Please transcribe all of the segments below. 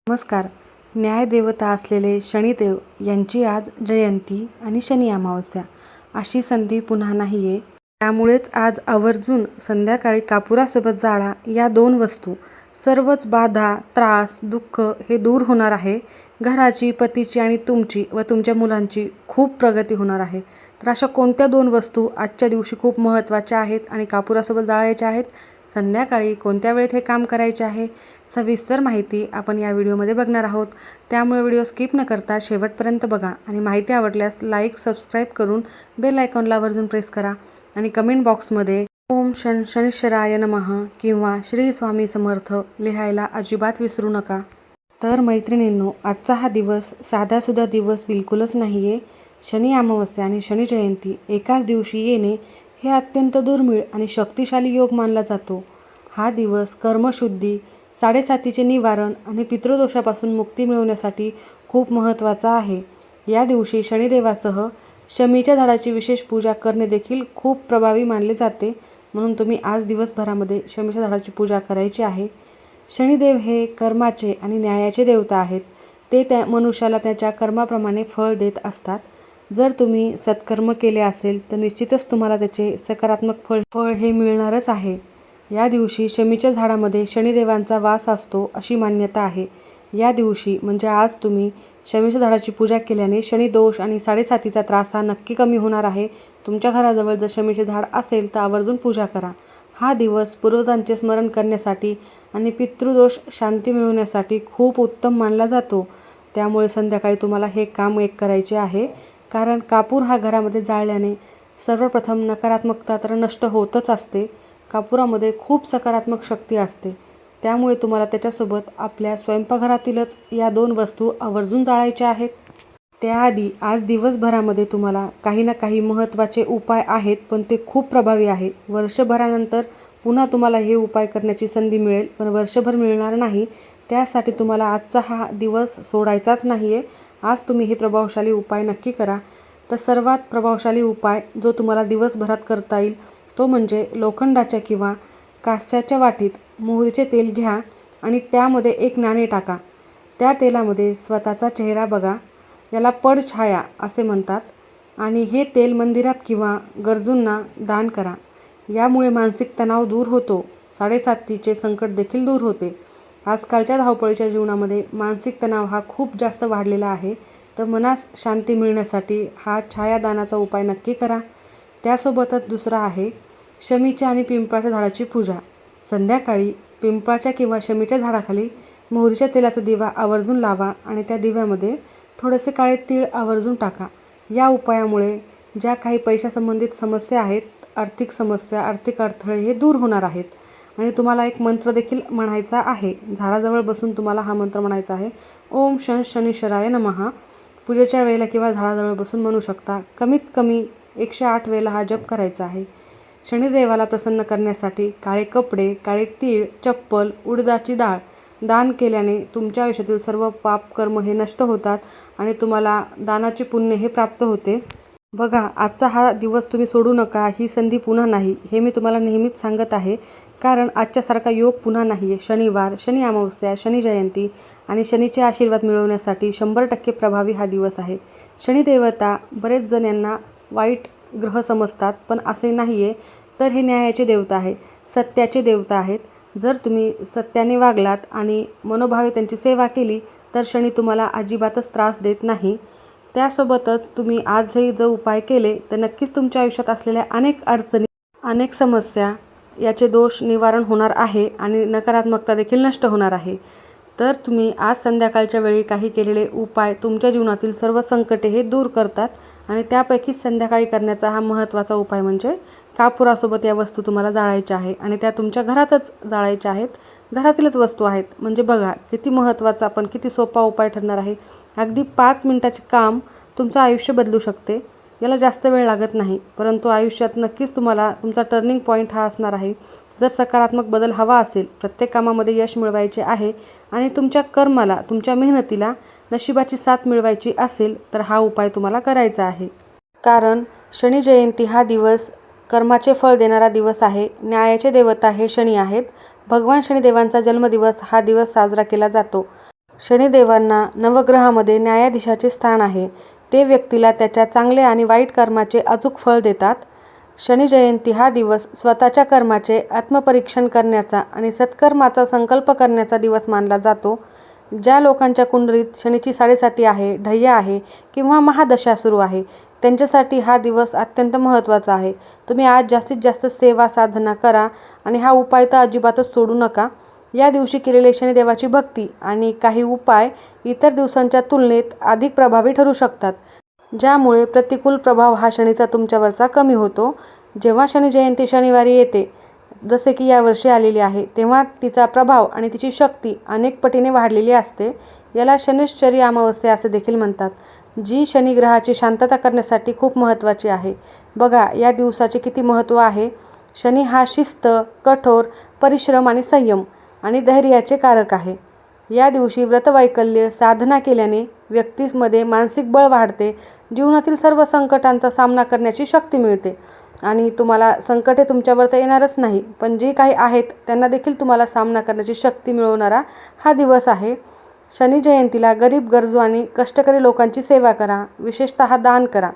नमस्कार. न्यायदेवता असलेले शनिदेव यांची आज जयंती आणि शनी अमावस्या. अशी संधी पुन्हा नाही आहे. त्यामुळेच आज आवर्जून संध्याकाळी कापुरासोबत जाळा या दोन वस्तू. सर्वच बाधा, त्रास, दुःख हे दूर होणार आहे. घराची, पतीची आणि तुमची व तुमच्या मुलांची खूप प्रगती होणार आहे. तर अशा कोणत्या दोन वस्तू आजच्या दिवशी खूप महत्त्वाच्या आहेत आणि कापुरासोबत जाळायच्या आहेत? संध्याकाळी कोणत्या वेळेत हे काम करायचे आहे? सविस्तर माहिती आपण या व्हिडिओमध्ये बघणार आहोत. त्यामुळे व्हिडिओ स्किप न करता शेवटपर्यंत बघा आणि माहिती आवडल्यास लाईक, सबस्क्राईब करून बेल आयकॉनला आवर्जून प्रेस करा आणि कमेंट बॉक्समध्ये ओम शनीश्वराय नमः किंवा श्री स्वामी समर्थ लिहायला अजिबात विसरू नका. तर मैत्रिणींनो, आजचा हा दिवस साधासुद्धा दिवस बिलकुलच नाही आहे. शनी अमावस्या आणि शनी जयंती एकाच दिवशी येणे हे अत्यंत दुर्मिळ आणि शक्तिशाली योग मानला जातो. हा दिवस कर्मशुद्धी, साडेसातीचे निवारण आणि पितृदोषापासून मुक्ती मिळवण्यासाठी खूप महत्त्वाचा आहे. या दिवशी शनिदेवासह शमीच्या झाडाची विशेष पूजा करणे देखील खूप प्रभावी मानले जाते. म्हणून तुम्ही आज दिवसभरामध्ये शमीच्या झाडाची पूजा करायची आहे. शनिदेव हे कर्माचे आणि न्यायाचे देवता आहेत. ते त्या मनुष्याला त्याच्या कर्माप्रमाणे फळ देत असतात. जर तुम्ही सत्कर्म केले असेल तर निश्चितच तुम्हाला त्याचे सकारात्मक फळ हे मिळणारच आहे. या दिवशी शमीच्या झाडामध्ये शनिदेवांचा वास असतो अशी मान्यता आहे. या दिवशी म्हणजे आज तुम्ही शमीच्या झाडाची पूजा केल्याने शनिदोष आणि साडेसातीचा त्रास हा नक्की कमी होणार आहे. तुमच्या घराजवळ जर शमीचे झाड असेल तर आवर्जून पूजा करा. हा दिवस पूर्वजांचे स्मरण करण्यासाठी आणि पितृदोष शांती मिळवण्यासाठी खूप उत्तम मानला जातो. त्यामुळे संध्याकाळी तुम्हाला हे काम करायचे आहे. कारण कापूर हा घरामध्ये जाळल्याने सर्वप्रथम नकारात्मकता तर नष्ट होतच असते. कापुरामध्ये खूप सकारात्मक शक्ती असते. त्यामुळे तुम्हाला त्याच्यासोबत आपल्या स्वयंपाकघरातीलच या दोन वस्तू आवर्जून जाळायच्या आहेत. त्याआधी आज दिवसभरामध्ये तुम्हाला काही ना काही महत्त्वाचे उपाय आहेत, पण ते खूप प्रभावी आहे. वर्षभरानंतर पुन्हा तुम्हाला हे उपाय करण्याची संधी मिळेल, पण वर्षभर मिळणार नाही. त्यासाठी तुम्हाला आजचा हा दिवस सोडायचाच नाही आहे. आज तुम्ही हे प्रभावशाली उपाय नक्की करा. तर सर्वात प्रभावशाली उपाय जो तुम्हाला दिवसभरात करता येईल तो म्हणजे लोखंडाच्या किंवा कास्याच्या वाटीत मोहरीचे तेल घ्या आणि त्यामध्ये एक नाणे टाका. त्या तेलामध्ये स्वतःचा चेहरा बघा. याला पडछाया असे म्हणतात. आणि हे तेल मंदिरात किंवा गरजूंना दान करा. यामुळे मानसिक तणाव दूर होतो. साडेसातीचे संकट देखील दूर होते. आजकालच्या धावपळीच्या जीवनामध्ये मानसिक तणाव हा खूप जास्त वाढलेला आहे. तर मनास शांती मिळण्यासाठी हा छायादानाचा उपाय नक्की करा. त्यासोबतच दुसरा आहे शमीच्या आणि पिंपळाच्या झाडाची पूजा. संध्याकाळी पिंपळाच्या किंवा शमीच्या झाडाखाली मोहरीच्या तेलाचा दिवा आवर्जून लावा आणि त्या दिव्यामध्ये थोडेसे काळे तीळ आवर्जून टाका. या उपायामुळे ज्या काही पैशासंबंधित समस्या आहेत, आर्थिक समस्या, आर्थिक अडथळे हे दूर होणार आहेत. आणि तुम्हाला एक मंत्र देखील म्हणायचा आहे. झाडाजवळ बसून तुम्हाला हा मंत्र म्हणायचा आहे. ओम शनीश्वराय नमः. पूजेच्या वेळेला किंवा झाडाजवळ बसून म्हणू शकता. कमीत कमी 108 वेळेला हा जप करायचा आहे. शनिदेवाला प्रसन्न करण्यासाठी काळे कपडे, काळे तीळ, चप्पल, उडदाची डाळ दान केल्याने तुमच्या आयुष्यातील सर्व पाप कर्म हे नष्ट होतात आणि तुम्हाला दानाचे पुण्य हे प्राप्त होते. बघा, आजचा हा दिवस तुम्ही सोडू नका. ही संधी पुन्हा नाही, हे मी तुम्हाला नेहमीच सांगत आहे. कारण आजच्यासारखा योग पुन्हा नाही आहे. शनिवार, शनी अमावस्या, शनी जयंती आणि शनीचे आशीर्वाद मिळवण्यासाठी 100% प्रभावी हा दिवस आहे. शनिदेवता बरेच जण यांना वाईट ग्रह समजतात, पण असे नाही आहे. तर हे न्यायाचे देवता आहे, सत्याचे देवता आहेत. जर तुम्ही सत्याने वागलात आणि मनोभावे त्यांची सेवा केली तर शनी तुम्हाला अजिबातच त्रास देत नाही. त्यासोबतच तुम्ही आजही जर उपाय केले तर नक्कीच तुमच्या आयुष्यात असलेल्या अनेक अडचणी, अनेक समस्या याचे दोष निवारण होणार आहे आणि नकारात्मकता देखील नष्ट होणार आहे. तर तुम्ही आज संध्याकाळच्या वेळी काही केलेले उपाय तुमच्या जीवनातील सर्व संकटे हे दूर करतात. आणि त्यापैकी संध्याकाळी करण्याचा हा महत्त्वाचा उपाय म्हणजे कापुरासोबत या वस्तू तुम्हाला जाळायच्या आहे आणि त्या तुमच्या घरातच जाळायच्या आहेत. घरातीलच वस्तू आहेत. म्हणजे बघा किती महत्त्वाचा पण किती सोपा उपाय ठरणार आहे. अगदी 5 मिनिटाचे काम तुमचं आयुष्य बदलू शकते. याला जास्त वेळ लागत नाही, परंतु आयुष्यात नक्कीच तुम्हाला तुमचा टर्निंग पॉईंट हा असणार आहे. जर सकारात्मक बदल हवा असेल, प्रत्येक कामामध्ये यश मिळवायचे आहे आणि तुमच्या कर्माला, तुमच्या मेहनतीला नशिबाची साथ मिळवायची असेल तर हा उपाय तुम्हाला करायचा आहे. कारण शनी जयंती हा दिवस कर्माचे फळ देणारा दिवस आहे. न्यायाचे देवता हे शनी आहेत. भगवान शनिदेवांचा जन्मदिवस हा दिवस साजरा केला जातो. शनिदेवांना नवग्रहामध्ये न्यायाधीशाचे स्थान आहे. ते व्यक्तीला त्याच्या चांगल्या आणि वाईट कर्माचे अचूक फळ देतात. शनी जयंती हा दिवस स्वतःच्या कर्माचे आत्मपरीक्षण करण्याचा आणि सत्कर्माचा संकल्प करण्याचा दिवस मानला जातो. ज्या लोकांच्या कुंडलीत शनीची 7.5 आहे, ढय्या आहे किंवा महादशा सुरू आहे, त्यांच्यासाठी हा दिवस अत्यंत महत्त्वाचा आहे. तुम्ही आज जास्तीत जास्त सेवा साधना करा आणि हा उपाय तर अजिबातच सोडू नका. या दिवशी केलेले शनिदेवाची भक्ती आणि काही उपाय इतर दिवसांच्या तुलनेत अधिक प्रभावी ठरू शकतात, ज्यामुळे प्रतिकूल प्रभाव हा शनीचा तुमच्यावरचा कमी होतो. जेव्हा शनी जयंती शनिवारी येते, जसे की यावर्षी आलेली आहे, तेव्हा तिचा प्रभाव आणि तिची शक्ती अनेक पटीने वाढलेली असते. याला शनिश्चरी अमावस्या असे देखील म्हणतात, जी शनी ग्रहाची शांतता करण्यासाठी खूप महत्त्वाची आहे. बघा या दिवसाचे किती महत्त्व आहे. शनी हा शिस्त, कठोर परिश्रम आणि संयम आणि धैर्याचे कारक आहे. या दिवशी व्रतवैकल्य साधना केल्याने व्यक्तीमध्ये मानसिक बळ वाढते, जीवनातील सर्व संकटांचा सामना करण्याची शक्ती मिळते आणि तुम्हाला संकटे तुमच्यावर तर येणारच नाही, पण जे काही आहेत त्यांना देखील तुम्हाला सामना करण्याची शक्ती मिळवणारा हा दिवस आहे. शनी जयंतीला गरीब, गरजू आणि कष्टकरी लोकांची सेवा करा, विशेषतः दान करा.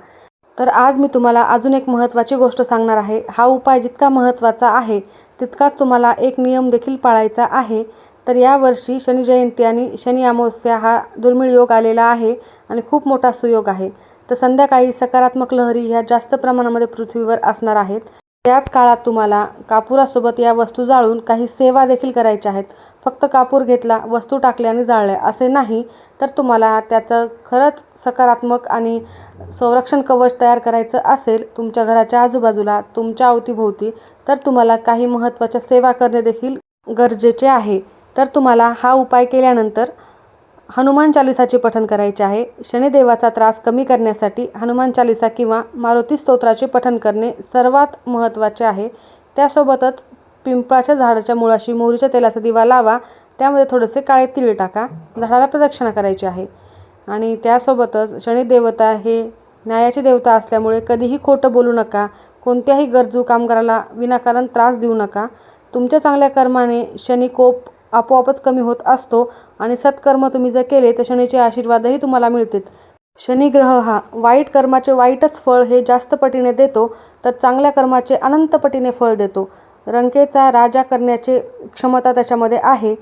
तर आज मी तुम्हाला अजून एक महत्त्वाची गोष्ट सांगणार आहे. हा उपाय जितका महत्त्वाचा आहे तितकाच तुम्हाला एक नियम देखील पाळायचा आहे. तर यावर्षी शनी जयंती आणि शनी अमावस्या हा दुर्मिळ योग आलेला आहे आणि खूप मोठा सुयोग आहे. तर संध्याकाळी सकारात्मक लहरी ह्या जास्त प्रमाणामध्ये पृथ्वीवर असणार आहेत. याच काळात तुम्हाला कापुरासोबत या वस्तू जाळून काही सेवा देखील करायच्या आहेत. फक्त कापूर घेतला, वस्तू टाकल्या आणि जाळल्या असे नाही, तर तुम्हाला त्याचं खरंच सकारात्मक आणि संरक्षण कवच तयार करायचं असेल तुमच्या घराच्या आजूबाजूला, तुमच्या अवतीभोवती, तर तुम्हाला काही महत्त्वाच्या सेवा करणे देखील गरजेचे आहे. तर तुम्हाला हा उपाय केल्यानंतर हनुमान चालिसाचे पठण करायचे आहे. शनिदेवाचा त्रास कमी करण्यासाठी हनुमान चालिसा किंवा मारुती स्तोत्राचे पठण करणे सर्वात महत्त्वाचे आहे. त्यासोबतच पिंपळाच्या झाडाच्या मुळाशी मोहरीच्या तेलाचा दिवा लावा, त्यामध्ये थोडेसे काळे तीळ टाका, झाडाला प्रदक्षिणा करायची आहे. आणि त्यासोबतच शनिदेवता हे न्यायाची देवता असल्यामुळे कधीही खोटं बोलू नका, कोणत्याही गरजू कामगाराला विनाकारण त्रास देऊ नका. तुमच्या चांगल्या कर्माने शनी कोप आपोआपच कमी होत असतो आणि सत्कर्म तुम्ही जर केले तर शनीचे आशीर्वादही तुम्हाला मिळतात. शनी ग्रह हा वाईट कर्माचे वाईटच फळ हे जास्त पटीने देतो, तर चांगल्या कर्माचे अनंत पटीने फळ देतो. रंकेचा राजा करण्याची क्षमता त्याच्यामध्ये आहे.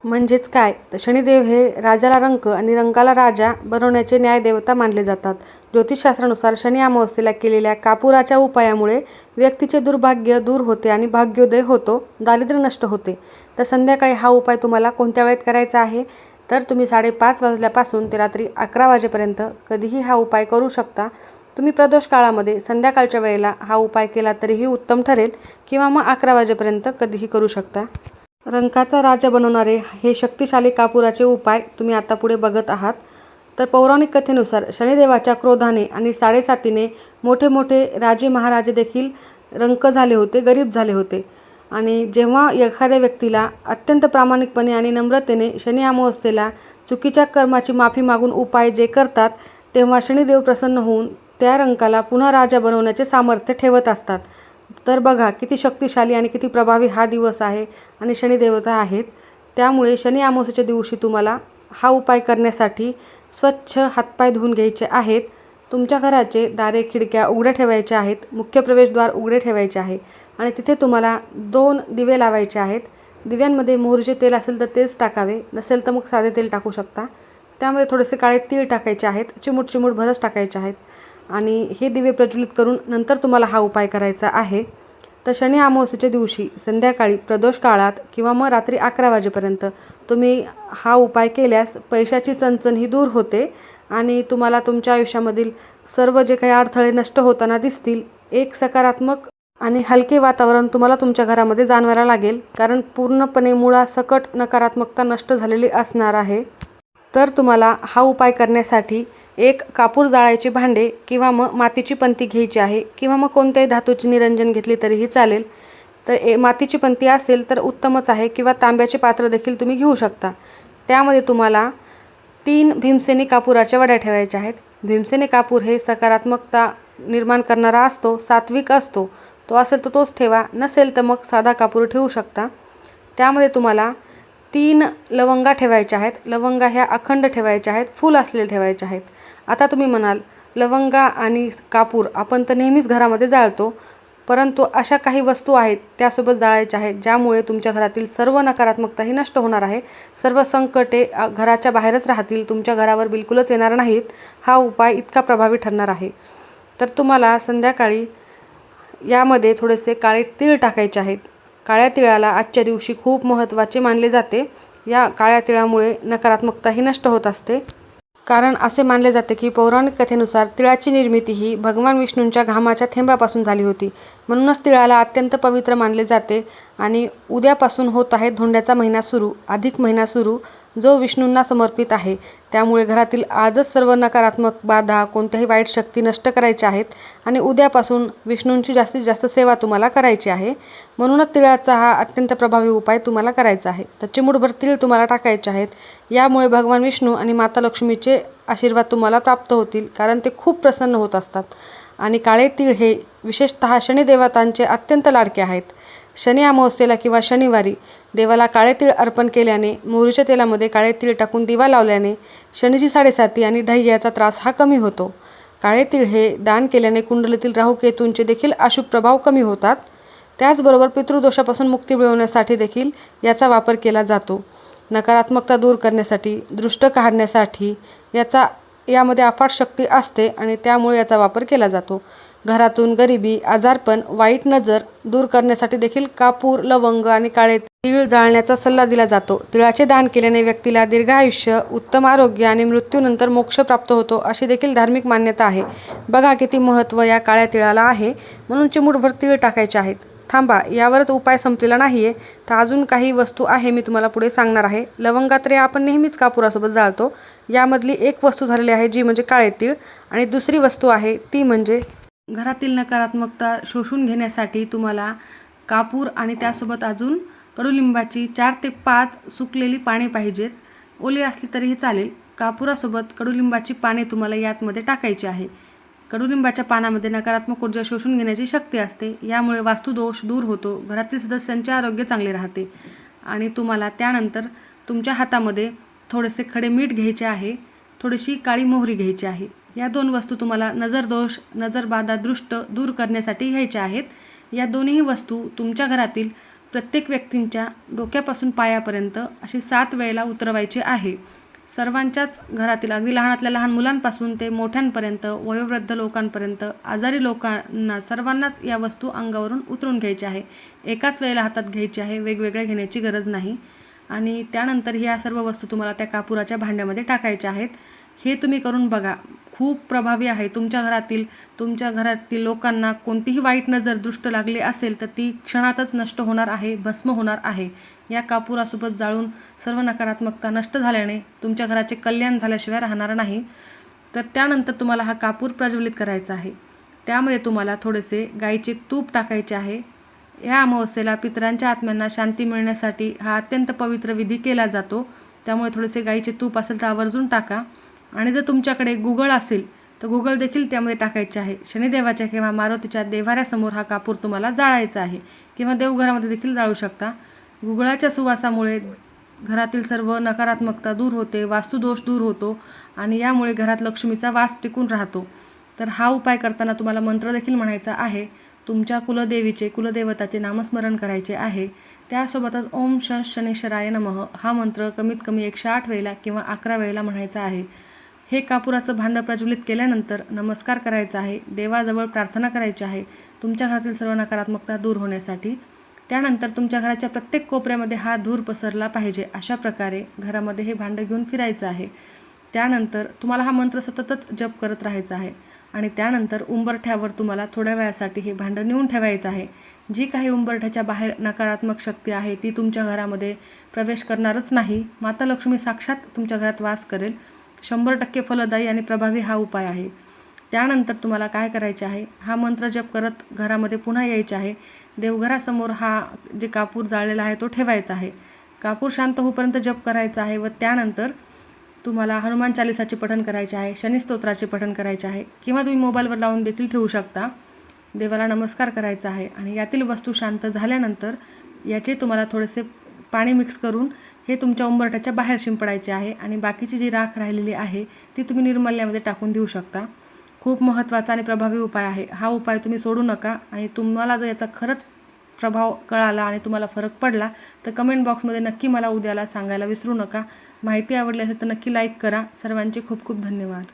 म्हणजेच काय, तर शनिदेव हे राजाला रंक आणि रंकाला राजा बनवण्याचे न्यायदेवता मानले जातात. ज्योतिषशास्त्रानुसार शनी अमावस्येला केलेल्या कापुराच्या उपायामुळे व्यक्तीचे दुर्भाग्य दूर होते आणि भाग्योदय होतो, दारिद्र्य नष्ट होते. तर संध्याकाळी हा उपाय तुम्हाला कोणत्या वेळेत करायचा आहे, तर तुम्ही 5:30 वाजल्यापासून ते रात्री 11 वाजेपर्यंत कधीही हा उपाय करू शकता. तुम्ही प्रदोष काळामध्ये संध्याकाळच्या वेळेला हा उपाय केला तरीही उत्तम ठरेल, किंवा मग 11 वाजेपर्यंत कधीही करू शकता. रंकाचा राजा बनवणारे हे शक्तिशाली कापुराचे उपाय तुम्ही आता पुढे बघत आहात. तर पौराणिक कथेनुसार शनिदेवाच्या क्रोधाने आणि 7.5ने मोठे मोठे राजे महाराजे देखील रंक झाले होते, गरीब झाले होते. आणि जेव्हा एखाद्या व्यक्तीला अत्यंत प्रामाणिकपणे आणि नम्रतेने शनी अमावस्येला चुकीच्या कर्माची माफी मागून उपाय जे करतात, तेव्हा शनिदेव प्रसन्न होऊन त्या रंकाला पुन्हा राजा बनवण्याचे सामर्थ्य ठेवत असतात. तर बघा किती शक्तिशाली आणि किती प्रभावी हा दिवस आहे आणि शनिदेवता आहेत. त्यामुळे शनी अमावस्येच्या दिवशी तुम्हाला हा उपाय करण्यासाठी स्वच्छ हातपाय धुवून घ्यायचे आहेत. तुमच्या घराचे दारे खिडक्या उघड्या ठेवायच्या आहेत, मुख्य प्रवेशद्वार उघडे ठेवायचे आहे आणि तिथे तुम्हाला 2 दिवे लावायचे आहेत. दिव्यांमध्ये मोहरीचे तेल असेल तर तेच टाकावे, नसेल तर मग साधे तेल टाकू शकता. त्यामध्ये थोडेसे काळे तीळ टाकायचे आहेत, चिमूट चिमूट भरच टाकायचे आहेत आणि हे दिवे प्रज्वलित करून नंतर तुम्हाला हा उपाय करायचा आहे. तर शनी अमावस्येच्या दिवशी संध्याकाळी प्रदोष काळात किंवा मग रात्री 11 वाजेपर्यंत तुम्ही हा उपाय केल्यास पैशाची चणचण ही दूर होते आणि तुम्हाला तुमच्या आयुष्यामधील सर्व जे काही अडथळे नष्ट होताना दिसतील. एक सकारात्मक आणि हलके वातावरण तुम्हाला तुमच्या घरामध्ये जाणवायला लागेल, कारण पूर्णपणे मुळासकट नकारात्मकता नष्ट झालेली असणार आहे. तर तुम्हाला हा उपाय करण्यासाठी एक कापूर जाळायचे भांडे किंवा मग मातीची पंती घ्यायची आहे, किंवा मग कोणत्याही धातूची निरंजन घेतली तरीही चालेल. तर मातीची पंती असेल तर उत्तमच आहे, किंवा तांब्याचे पात्र देखील तुम्ही घेऊ शकता. त्यामध्ये तुम्हाला 3 भीमसेनी कापुराच्या वड्या ठेवायच्या आहेत. भीमसेनी कापूर हे सकारात्मकता निर्माण करणारा असतो, सात्विक असतो. तो असेल तर तोच ठेवा, नसेल तर मग साधा कापूर ठेवू शकता. त्यामध्ये तुम्हाला 3 लवंगा ठेवायच्या आहेत. लवंगा ह्या अखंड ठेवायच्या आहेत, फूल असलेले ठेवायचे आहेत. आता तुम्ही म्हणाल लवंगा आणि कापूर आपण तर नेहमीच घरामध्ये जाळतो, परंतु अशा काही वस्तू आहेत त्यासोबत जाळायच्या आहेत ज्यामुळे तुमच्या घरातील सर्व नकारात्मकता ही नष्ट होणार आहे. सर्व संकटे घराच्या बाहेरच राहतील, तुमच्या घरावर बिलकुलच येणार नाहीत. हा उपाय इतका प्रभावी ठरणार आहे. तर तुम्हाला संध्याकाळी यामध्ये थोडेसे काळे तीळ टाकायचे आहेत. काळ्या तिळाला आजच्या दिवशी खूप महत्त्वाचे मानले जाते. या काळ्या तिळामुळे नकारात्मकता ही नष्ट होत असते. कारण असे मानले जाते की पौराणिक कथेनुसार तिळाची निर्मिती ही भगवान विष्णूंच्या घामाच्या थेंबापासून झाली होती. म्हणूनच तिळाला अत्यंत पवित्र मानले जाते. आणि उद्यापासून होत आहे धोंड्याचा महिना सुरू, अधिक महिना सुरू, जो विष्णूंना समर्पित आहे. त्यामुळे घरातील आजच सर्व नकारात्मक बाधा, कोणत्याही वाईट शक्ती नष्ट करायच्या आहेत आणि उद्यापासून विष्णूंची जास्तीत जास्त सेवा तुम्हाला करायची आहे. म्हणूनच तिळाचा हा अत्यंत प्रभावी उपाय तुम्हाला करायचा आहे. तर चिमूटभर तीळ तुम्हाला टाकायचे आहेत. यामुळे भगवान विष्णू आणि माता लक्ष्मीचे आशीर्वाद तुम्हाला प्राप्त होतील, कारण ते खूप प्रसन्न होत असतात. आणि काळे तीळ हे विशेषतः शनिदेवतांचे अत्यंत लाडके आहेत. शनी अमावस्येला किंवा शनिवारी देवाला काळे तीळ अर्पण केल्याने, मोहरीच्या तेलामध्ये काळे तीळ टाकून दिवा लावल्याने शनीची साडेसाती आणि ढैग याचा त्रास हा कमी होतो. काळे तीळ हे दान केल्याने कुंडलीतील राहूकेतूंचे देखील अशुभ प्रभाव कमी होतात. त्याचबरोबर पितृदोषापासून मुक्ती मिळवण्यासाठी देखील याचा वापर केला जातो. नकारात्मकता दूर करण्यासाठी, दृष्ट काढण्यासाठी यामध्ये अफाट शक्ती असते आणि त्यामुळे याचा वापर केला जातो. घरातून गरिबी, आजारपण, वाईट नजर दूर करण्यासाठी देखील कापूर, लवंग आणि काळे तीळ जाळण्याचा सल्ला दिला जातो. तिळाचे दान केल्याने व्यक्तीला दीर्घायुष्य, उत्तम आरोग्य आणि मृत्यूनंतर मोक्ष प्राप्त होतो, अशी देखील धार्मिक मान्यता आहे. बघा किती महत्त्व या काळ्या तिळाला आहे. म्हणून चिमूटभर तीळ टाकायचे आहेत. थांबा, यावरच उपाय संपलेला नाही आहे, तर अजून काही वस्तू आहे मी तुम्हाला पुढे सांगणार आहे. लवंगा तर आपण नेहमीच कापुरासोबत जाळतो. यामधली एक वस्तू झालेली आहे जी म्हणजे काळे तीळ, आणि दुसरी वस्तू आहे ती म्हणजे घरातील नकारात्मकता शोषून घेण्यासाठी तुम्हाला कापूर आणि त्यासोबत अजून कडुलिंबाची 4 ते 5 सुकलेली पाने पाहिजेत. ओली असली तरीही चालेल. कापुरासोबत कडुलिंबाची पाने तुम्हाला यातमध्ये टाकायची आहे. कडुलिंबाच्या पानामध्ये नकारात्मक ऊर्जा शोषून घेण्याची शक्ती असते. यामुळे वास्तुदोष दूर होतो, घरातील सदस्यांचे आरोग्य चांगले राहते. आणि तुम्हाला त्यानंतर तुमच्या हातामध्ये थोडेसे खडे मीठ घ्यायचे आहे, थोडीशी काळी मोहरी घ्यायची आहे. या 2 वस्तू तुम्हाला नजरदोष, नजरबाधा, दृष्ट दूर करण्यासाठी घ्यायच्या आहेत. या दोन्ही वस्तू तुमच्या घरातील प्रत्येक व्यक्तींच्या डोक्यापासून पायापर्यंत अशी 7 वेळेला उतरवायची आहे. सर्वांच्याच घरातील, अगदी लहानातल्या लहान मुलांपासून ते मोठ्यांपर्यंत, वयोवृद्ध लोकांपर्यंत, आजारी लोकांना, सर्वांनाच या वस्तू अंगावरून उतरून घ्यायची आहे. एकाच वेळेला हातात घ्यायची आहे, वेगवेगळ्या घेण्याची गरज नाही. आणि त्यानंतर ह्या सर्व वस्तू तुम्हाला त्या कापुराच्या भांड्यामध्ये टाकायच्या आहेत. हे तुम्ही करून बघा, खूप प्रभावी आहे. तुमच्या घरातील लोकांना कोणतीही वाईट नजर, दृष्ट लागली असेल तर ती क्षणातच नष्ट होणार आहे, भस्म होणार आहे. या कापुरासोबत जाळून सर्व नकारात्मकता नष्ट झाल्याने तुमच्या घराचे कल्याण झाल्याशिवाय राहणार नाही. तर त्यानंतर तुम्हाला हा कापूर प्रज्वलित करायचा आहे. त्यामध्ये तुम्हाला थोडेसे गाईचे तूप टाकायचे आहे. ह्या अमावस्येला पितरांच्या आत्म्यांना शांती मिळण्यासाठी हा अत्यंत पवित्र विधी केला जातो. त्यामुळे थोडेसे गाईचे तूप असेल तर आवर्जून टाका. आणि जर तुमच्याकडे गुगळ असेल तर गुगळ देखील त्यामध्ये टाकायचे आहे. शनिदेवाच्या किंवा मारुतीच्या देव्हाऱ्यासमोर हा कापूर तुम्हाला जाळायचा आहे, किंवा देवघरामध्ये देखील जाळू शकता. गुगळाच्या सुवासामुळे घरातील सर्व नकारात्मकता दूर होते, वास्तुदोष दूर होतो आणि यामुळे घरात लक्ष्मीचा वास टिकून राहतो. तर हा उपाय करताना तुम्हाला मंत्र देखील म्हणायचा आहे. तुमच्या कुलदेवताचे नामस्मरण करायचे आहे. त्यासोबतच ओम शनेश्वराय नमः हा मंत्र कमीत कमी 108 वेळेला किंवा 11 वेळेला म्हणायचा आहे. हे कापुराचं भांडं प्रज्वलित केल्यानंतर नमस्कार करायचा आहे, देवाजवळ प्रार्थना करायची आहे तुमच्या घरातील सर्व नकारात्मकता दूर होण्यासाठी. त्यानंतर तुमच्या घराच्या प्रत्येक कोपऱ्यामध्ये हा धूर पसरला पाहिजे, अशा प्रकारे घरामध्ये हे भांडं घेऊन फिरायचं आहे. त्यानंतर तुम्हाला हा मंत्र सततच जप करत राहायचा आहे. आणि त्यानंतर उंबरठ्यावर तुम्हाला थोड्या वेळासाठी हे भांडं नेऊन ठेवायचं आहे. जी काही उंबरठ्याच्या बाहेर नकारात्मक शक्ती आहे ती तुमच्या घरामध्ये प्रवेश करणारच नाही. माता लक्ष्मी साक्षात तुमच्या घरात वास करेल. 100% फलदायी आणि प्रभावी हा उपाय आहे. त्यानंतर तुम्हाला काय करायचे आहे, हा मंत्र जप करत घरामध्ये पुन्हा यायचे आहे. देवघरासमोर हा जे कापूर जाळलेला आहे तो ठेवायचा आहे. कापूर शांत होईपर्यंत जप करायचा आहे व त्यानंतर तुम्हाला हनुमान चालीसाचे पठण करायचे आहे, शनिस्तोत्राचे पठण करायचे आहे, किंवा तुम्ही मोबाईलवर लावून देखील ठेवू शकता. देवाला नमस्कार करायचा आहे आणि यातील वस्तू शांत झाल्यानंतर याचे तुम्हाला थोडेसे पाणी मिक्स करून हे तुमच्या उंबरठ्याच्या बाहेर शिंपडायचे आहे आणि बाकीची जी राख राहिलेली आहे ती तुम्ही निर्माल्यामध्ये टाकून देऊ शकता. खूप महत्त्वाचा आणि प्रभावी उपाय आहे. हा उपाय तुम्ही सोडू नका आणि तुम्हाला जर याचा खरंच प्रभाव कळाला आणि तुम्हाला फरक पडला तर कमेंट बॉक्समध्ये नक्की मला उद्याला सांगायला विसरू नका. माहिती आवडली असेल तर नक्की लाईक करा. सर्वांचे खूप खूप धन्यवाद.